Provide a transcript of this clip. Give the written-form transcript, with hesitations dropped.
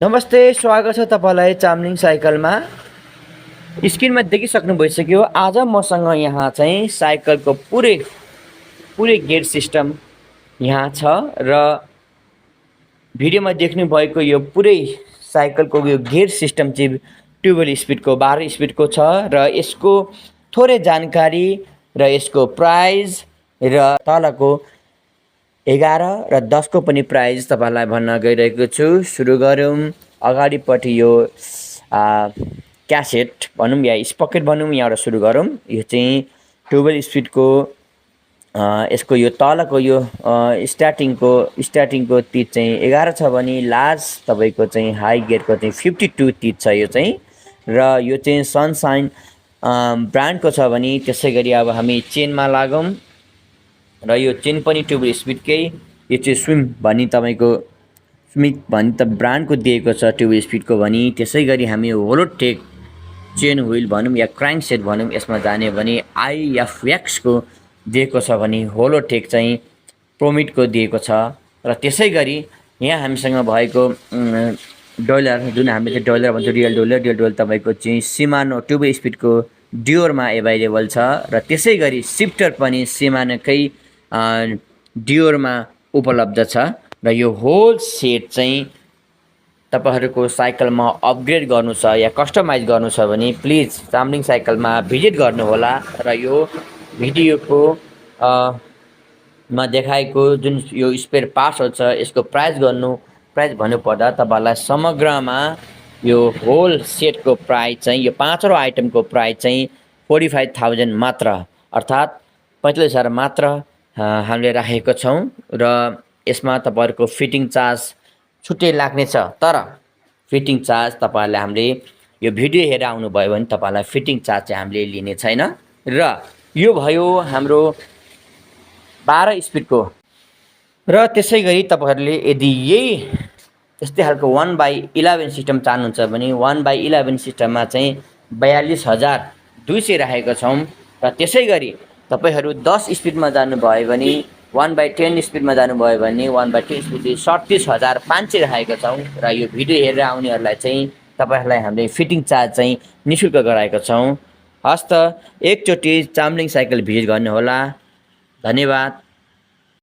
नमस्ते, स्वागत छ तपाईँलाई चाम्लिङ साइकलमा। स्क्रिनमा देखिसक्नु भइसक्यो। आज मसँग यहाँ चाहिँ साइकलको पुरै गेयर सिस्टम यहाँ छ र भिडियोमा देख्नु भएको यो पुरै साइकलको यो गेयर सिस्टम चाहिँ 12 स्पिडको 12 स्पिडको छ र यसको थोरै जानकारी र यसको प्राइस र तलको 11 र 10 को पनि प्राइस तपाईलाई भन्न गइरहेको छु। सुरु गरौँ। अगाडिपट्टि यो क्यासेट भनौँ या स्पकेट भनौँ, यहाँबाट सुरु गरौँ। यो चाहिँ 12 स्पिडको यसको यो तलको यो स्टार्टिङको तिज चाहिँ 11 छ भने लास्ट तपाईँको चाहिँ हाई गियरको चाहिँ 52 तिज छ यो चाहिँ। र यो चाहिँ सनसाइन ब्रान्डको छ भने त्यसै गरी अब हामी चेनमा लागौँ र यो चेन पनि 12 स्पिडकै। यो चाहिँ स्विम भनी तपाईँको स्मिथ भनी त ब्रान्डको दिएको छ 12 स्पिडको भनी। त्यसै गरी हामी होलोटेक चेन व्हिल भनौँ या क्राङ्क सेट भनौँ यसमा जाने भने IFX को दिएको छ भने होलोटेक चाहिँ प्रोमिटको दिएको छ। र त्यसै गरी यहाँ हामीसँग भएको डोलर, जुन हामीले चाहिँ डोलर भन्छौँ, रियल डोलर तपाईँको चाहिँ सिमानो 12 स्पिडको डियोरमा एभाइलेबल छ। र त्यसै गरी सिफ्टर पनि सिमानोकै डियोरमा उपलब्ध छ। र यो होल सेट चाहिँ तपाईहरुको साइकलमा अपग्रेड गर्नु छ या कस्टमाइज गर्नु छ भने प्लिज चाम्लिङ साइकलमा भिजिट गर्नुहोला। र यो भिडियोको मा देखाएको जुन यो स्पेयर पार्ट्सहरु छ यसको प्राइस भन्नुपर्दा तपाईलाई समग्रमा यो होल सेटको प्राइस चाहिँ यो पाँचवटा आइटमको प्राइस चाहिँ 45,000 मात्र, अर्थात् 45,000 मात्र हामीले राखेको छौं। र यसमा तपाईहरुको फिटिङ चार्ज छुट्टै लाग्ने छ। तर फिटिङ चार्ज तपाईहरुले हामीले यो भिडियो हेरेर आउनु भयो भने तपाईलाई फिटिङ चार्ज चाहिँ हामीले लिने छैन। र यो भयो हाम्रो 12 स्पिडको। र त्यसै गरी तपाईहरुले यदि यही यस्तै खालको 1/11 सिस्टम चाहनुहुन्छ भने 1/11 सिस्टममा चाहिँ 42,200 राखेको छौं। र त्यसै गरी तपाईहरु 10 स्पिडमा जानुभयो भने 1/10 स्पिडमा जानुभयो भने 1/10 स्पिड 37,500 राखेको छौं। र यो भिडियो हेरेर आउनेहरुलाई चाहिँ तपाईहरुलाई हामीले फिटिङ चार्ज चाहिँ निशुल्क गराएको छौं। हस्त एकचोटी चाम्लिङ साइकल भिजिट गर्नुहोला। धन्यवाद।